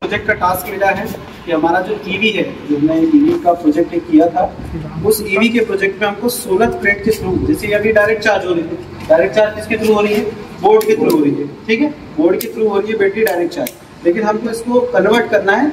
Project का task मिला है कि हमारा जो ईवी है, जो हमने ईवी का प्रोजेक्ट किया था, उस ईवी के प्रोजेक्ट में हमको सोलर प्लेट के थ्रू, जैसे अभी डायरेक्ट चार्ज हो रही है, डायरेक्ट चार्ज किसके थ्रू हो रही है? बोर्ड के थ्रू हो रही है, ठीक है, बोर्ड के थ्रू हो रही है बैटरी डायरेक्ट चार्ज, लेकिन हमको इसको कन्वर्ट करना है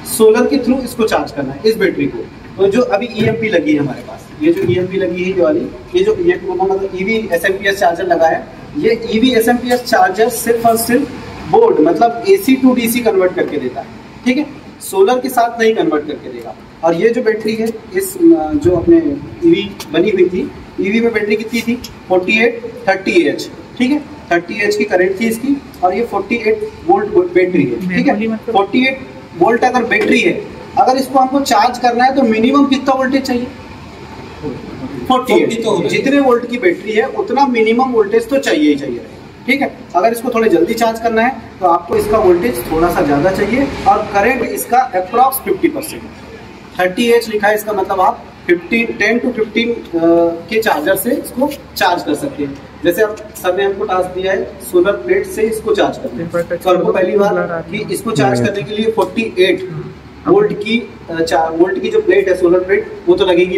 सोलर के थ्रू, इसको चार्ज करना है इस बैटरी को। तो जो अभी EMP लगी है हमारे पास, ये जो EMP लगी है ये वाली, ये जो मतलब EV SMPS चार्जर लगा है, ये EV SMPS चार्जर सिर्फ और सिर्फ बोर्ड मतलब AC टू DC कन्वर्ट करके देता है, ठीक है, सोलर के साथ नहीं कन्वर्ट करके देगा। और ये जो बैटरी है, इस जो अपने EV बनी हुई थी, EV में बैटरी कितनी थी? 4830Ah, ठीक है, 30Ah की करंट थी इसकी, और ये 48 वोल्ट बैटरी है, ठीक है। 48 वोल्ट अगर बैटरी है, अगर इसको हमको चार्ज करना है तो मिनिमम कितना वोल्टेज चाहिए? 48। तो जितने वोल्ट की बैटरी है उतना मिनिमम वोल्टेज तो चाहिए ही चाहिए, ठीक है। अगर इसको थोड़े जल्दी चार्ज करना है तो आपको इसका वोल्टेज थोड़ा सा ज़्यादा चाहिए, और करंट इसका अप्रॉक्स 50%। 30Ah लिखा है, इसका मतलब आप 10 to 15 के चार्जर से इसको चार्ज कर सकते हैं। जैसे अब सर ने हमको टास्क दिया है सोलर प्लेट से इसको चार्ज करना है, तो हमको पहली बार कि इसको चार्ज करने के लिए 48 वोल्ट की जो प्लेट है, सोलर प्लेट, वो तो लगेगी।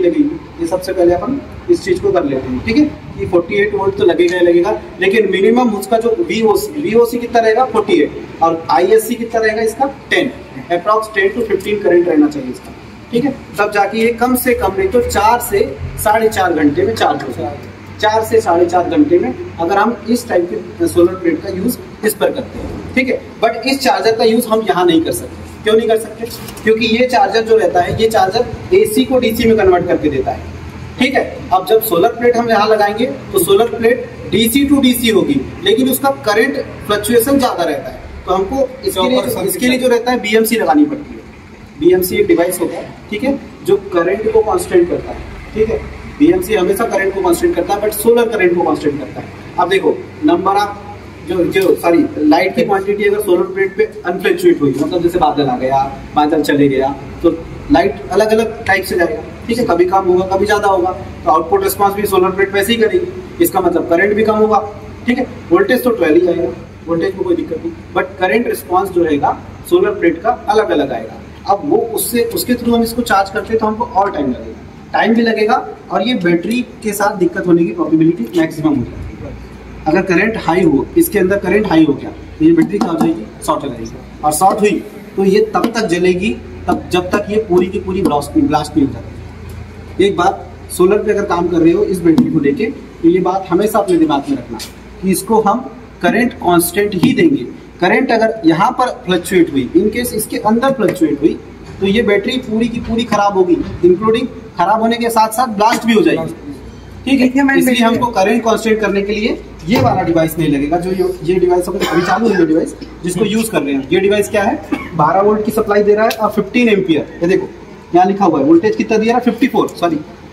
ये सबसे पहले अपन इस चीज को कर लेते हैं, ठीक है, कि 48 वोल्ट तो लगेगा ही लगेगा, लेकिन मिनिमम उसका जो VOC कितना रहेगा? 48, और ISC कितना रहेगा इसका? 10, अप्रॉक्स 10 to 15 करंट रहना चाहिए इसका, ठीक है। तब जाके ये कम से कम नहीं तो 4 से 4.5 घंटे में चार्ज हो जाएगा। 4 से 4.5 घंटे में अगर हम इस टाइप के सोलर प्लेट का यूज इस पर करते हैं, ठीक है। बट इस चार्जर का यूज हम यहाँ नहीं कर सकते। क्यों नहीं कर सकते? क्योंकि ये चार्जर जो रहता है, ये चार्जर AC को DC में कन्वर्ट करके देता है, ठीक है। अब जब सोलर प्लेट हम यहाँ लगाएंगे तो solar plate DC to DC होगी, लेकिन उसका करंट फ्लक्चुएशन ज्यादा रहता है, तो हमको इसके लिए जो रहता है BMC लगानी पड़ती है। BMC एक डिवाइस होता है, ठीक है, जो करंट को कांस्टेंट करता है, ठीक है। BMC हमेशा करंट को कांस्टेंट करता है, बट सोलर करंट को कांस्टेंट करता है। अब देखो नंबर ऑफ लाइट की क्वांटिटी अगर सोलर प्लेट पे अनफ्लक्चुएट हुई, मतलब जैसे बादल आ गया, बादल चले गया, तो लाइट अलग अलग टाइप से जाएगा, ठीक है, कभी कम होगा कभी ज्यादा होगा, तो आउटपुट रिस्पांस भी सोलर प्लेट वैसे ही करेगी। इसका मतलब करंट भी कम होगा, ठीक है। वोल्टेज तो 12 ही आएगा, वोल्टेज में कोई दिक्कत नहीं, बट करंट रिस्पांस जो रहेगा सोलर प्लेट का अलग अलग आएगा। अब वो उसके थ्रू हम इसको चार्ज करते हैं तो हमको और टाइम भी लगेगा, और ये बैटरी के साथ दिक्कत होने की प्रोबेबिलिटी मैक्सिमम हो जाएगी। अगर करंट हाई हो, इसके अंदर करंट हाई हो गया तो ये बैटरी क्या हो जाएगी? शॉर्ट हो जाएगी, और शॉर्ट हुई तो ये तब तक जलेगी जब तक ये पूरी की पूरी ब्लास्ट नहीं हो जाती। एक बात, सोलर पे अगर काम कर रहे हो इस बैटरी को लेके, तो ये बात हमेशा अपने दिमाग में रखना कि इसको हम करंट कांस्टेंट ही देंगे। करंट अगर यहाँ पर फ्लक्चुएट हुई, इन केस इसके अंदर फ्लक्चुएट हुई, तो ये बैटरी पूरी की पूरी खराब होगी, इंक्लूडिंग खराब होने के साथ साथ ब्लास्ट भी हो जाएगी, ठीक है। इसलिए हमको करंट कांस्टेंट करने के लिए ये वाला डिवाइस नहीं लगेगा। जो ये डिवाइस अभी चालू है, डिवाइस जिसको यूज कर रहे हैं, ये डिवाइस क्या है? 12 वोल्ट की सप्लाई दे रहा है और 15 एम्पियर। ये देखो यहाँ लिखा हुआ है, वोल्टेज कितना दिया रहा है?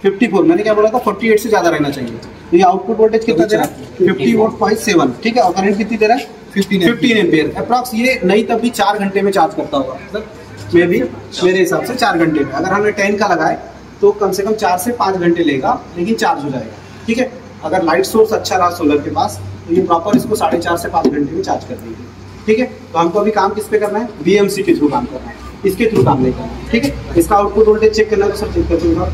54, मैंने क्या बोला था? 48 से ज्यादा रहना चाहिए। तो ये आउटपुट वोल्टेज कितना दे रहा है? 50.7, ठीक है, और करंट कितनी दे रहा है? 15 एम्पियर अप्रॉक्स। ये नहीं तब भी 4 घंटे में चार्ज करता होगा, मतलब मेरे हिसाब से 4 घंटे में। अगर हमने 10 का लगाए तो कम से कम 4 से 5 घंटे लेगा, लेकिन चार्ज हो जाएगा, ठीक है। अगर लाइट सोर्स अच्छा रहा सोलर के पास तो ये प्रॉपर इसको 4.5 से 5 घंटे में चार्ज कर देगी, ठीक है। तो हमको अभी काम किस पे करना है? BMC के थ्रू काम करना है, इसके थ्रू काम नहीं करना है, ठीक है। इसका आउटपुट वोल्टेज चेक करना है तो सर चेक कर दूंगा।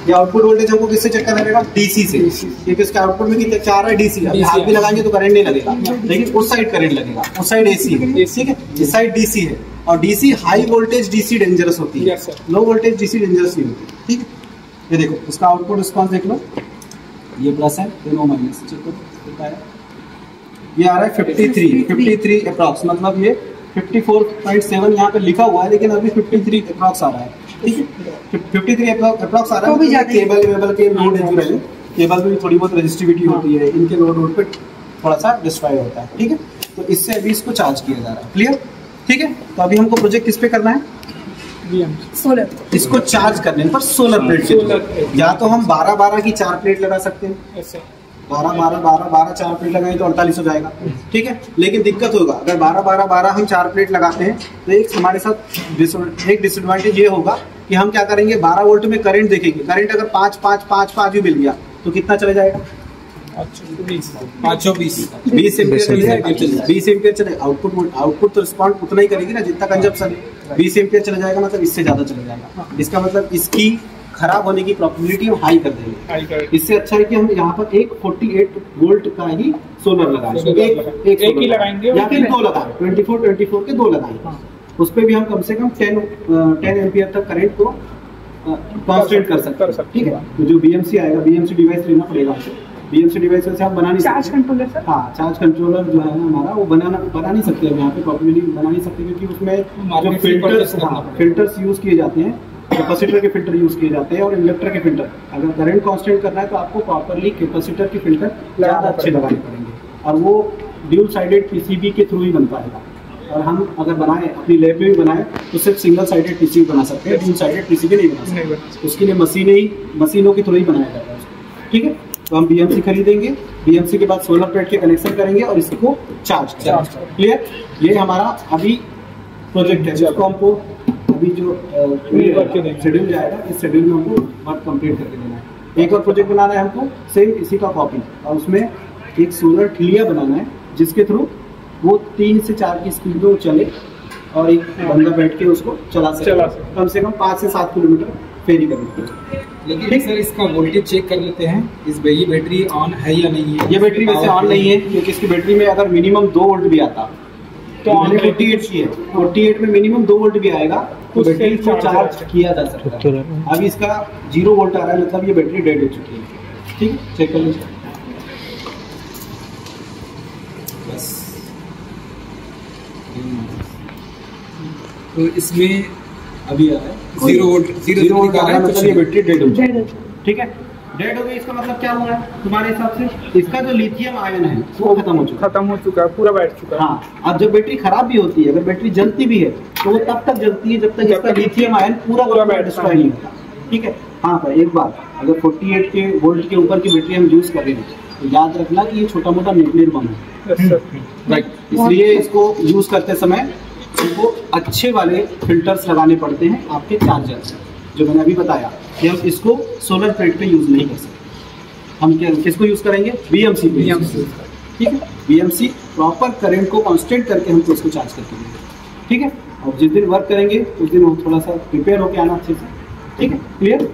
ये आउटपुट वोल्टेज हमको किससे चेक करना रहेगा? DC से, क्योंकि इसका आउटपुट में कितना चाह रहा है? DC। अभी हाथ भी लगाएंगे तो करंट नहीं लगेगा, लेकिन उस साइड करंट लगेगा, उस साइड AC है, ठीक है, इस साइड DC है। और DC high voltage DC dangerous होती है, लो वोल्टेज DC डेंजरस नहीं होती, ठीक है। ये देखो इसका आउटपुट रिस्पांस देख लो, ये प्लस है, दोनों माइनस, चेक करो कितना है। ये आ रहा है 53 अप्रॉक्स, मतलब ये 54.7 यहाँ पे लिखा हुआ है, लेकिन अभी 53 अप्रॉक्स आ रहा है, ठीक है। 53 अप्रॉक्स आ रहा है। केबल के लोड जो है, केबल में भी थोड़ी बहुत रेजिस्टिविटी होती है, इनके लोड पे थोड़ा सा डिस्ट्रॉय होता है, ठीक है। तो इससे अभी इसको चार्ज किया जा रहा है, क्लियर, ठीक है। तो अभी हमको प्रोजेक्ट किस पे करना है? सोलर इसको चार्ज करने पर सोलर प्लेट से या तो हम 12-12 की 4 प्लेट लगा सकते हैं, 12-12 4 प्लेट लगाएं तो 48 हो जाएगा, ठीक है। लेकिन दिक्कत होगा अगर 12-12 हम 4 प्लेट लगाते हैं तो एक हमारे साथ एक डिसएडवांटेज ये होगा कि हम क्या करेंगे, 12 वोल्ट में करंट देखेंगे, करंट अगर 5 भी मिल गया तो कितना चला जाएगा, 20 एम्पियर चले। आउटपुट तो रिस्पॉन्ड उतना ही करेगी ना जितना कंजप्शन है, 20 एम्पियर चला जाएगा, मतलब इससे ज्यादा चला जाएगा। इसका मतलब इसकी खराब होने की प्रोबेबिलिटी हम हाई कर देंगे। इससे अच्छा है कि हम यहाँ पर एक 48 वोल्ट का ही सोलर लगाएं, एक ही लगाएंगे या फिर 2 लगाएं, 24 के 2 लगाएं। उस पर भी हम कम से कम 10 एम्पियर तक करंट को कांस्टेंट कर सकते हैं, ठीक है। तो जो बीएमसी आएगा, बीएमसी डिवाइस लेना पड़ेगा हमको, बीएमसी डिवाइस से हम बना नहीं सकते। चार्ज कंट्रोलर सर, हाँ चार्ज कंट्रोलर जो है ना हमारा, वो बना नहीं सकते हम यहाँ पे, प्रॉपर्ली बना नहीं सकते क्योंकि उसमें जो फिल्टर्स यूज किए जाते हैं, कैपेसिटर के फिल्टर यूज किए जाते हैं और इंडक्टर के फिल्टर। अगर करंट कांस्टेंट करना है तो आपको प्रॉपर्ली कैपेसिटर के फिल्टर ज़्यादा अच्छे लगाने पड़ेंगे और वो ड्यूल साइडेड पीसीबी के थ्रू ही बन पाएगा। और हम अगर बनाए अपनी लैब में भी बनाए तो सिर्फ सिंगल साइडेड पीसीबी बना सकते हैं, ड्यूल साइडेड पीसीबी नहीं बना सकते। उसके लिए मशीनों के थ्रू ही बनाया जाता है, ठीक है। तो हम बीएमसी खरीदेंगे, बीएमसी के बाद सोलर प्लेट के कनेक्शन करेंगे और इसको चार्ज करेंगे। क्लियर, ये हमारा अभी प्रोजेक्ट है जिसको हमको अभी जो शेड्यूल जाएगा, इस शेड्यूल में हमको वर्क कंप्लीट करके देना है। एक और प्रोजेक्ट बनाना है हमको सेम इसी का कॉपी, और उसमें एक सोलर ठिलिया बनाना है जिसके थ्रू वो 3 से 4 की स्पीड में चले और एक बंदा बैठ के उसको चला सके, कम से कम 5 से 7 किलोमीटर फेरी करने। लेकिन सर इसका वोल्टेज चेक कर लेते हैं, ये बैटरी ऑन है या नहीं है। ये बैटरी वैसे ऑन नहीं है क्योंकि इसकी बैटरी में अगर मिनिमम 2 वोल्ट भी आता तो 48 की है, 48 में मिनिमम 2 वोल्ट भी आएगा तो बैटरी को चार्ज किया जा सकता है। अभी इसका 0 वोल्ट आ रहा है, मतलब ये बैटरी डेड हो चुकी है, ठीक है। चेक कर लीजिए बस। तो इसमें अभी आ रहा है 0 वोल्ट आ रहा है, मतलब ये बैटरी डेड हो चुकी है, ठीक है। डेड हो गई, इसका मतलब क्या हुआ है तुम्हारे हिसाब से, इसका जो लिथियम आयन है वो खत्म हो चुका है, पूरा बैठ चुका है। हाँ, अब जब बैटरी खराब भी होती है, अगर बैटरी जलती भी है तो वो तब तक जलती है जब तक इसका लिथियम आयन पूरा डिस्ट्रॉय नहीं होता, ठीक है। हाँ पर एक बात, अगर 48 के वोल्ट के ऊपर की बैटरी हम यूज कर रहे हैं तो याद रखना कि ये छोटा मोटा न्यूक्लियर बम है, राइट। इसलिए इसको यूज करते समय हमको अच्छे वाले फिल्टर्स लगाने पड़ते हैं आपके चार्जर, जो मैंने अभी बताया कि हम इसको सोलर प्लेट पे यूज नहीं कर सकते। हम किसको यूज करेंगे, बीएमसी, ठीक है। बीएमसी प्रॉपर करंट को कांस्टेंट करके हमको इसको चार्ज करके देंगे, ठीक है। और जिस दिन वर्क करेंगे उस दिन हम थोड़ा सा प्रिपेयर होकर आना अच्छे से, ठीक है। क्लियर।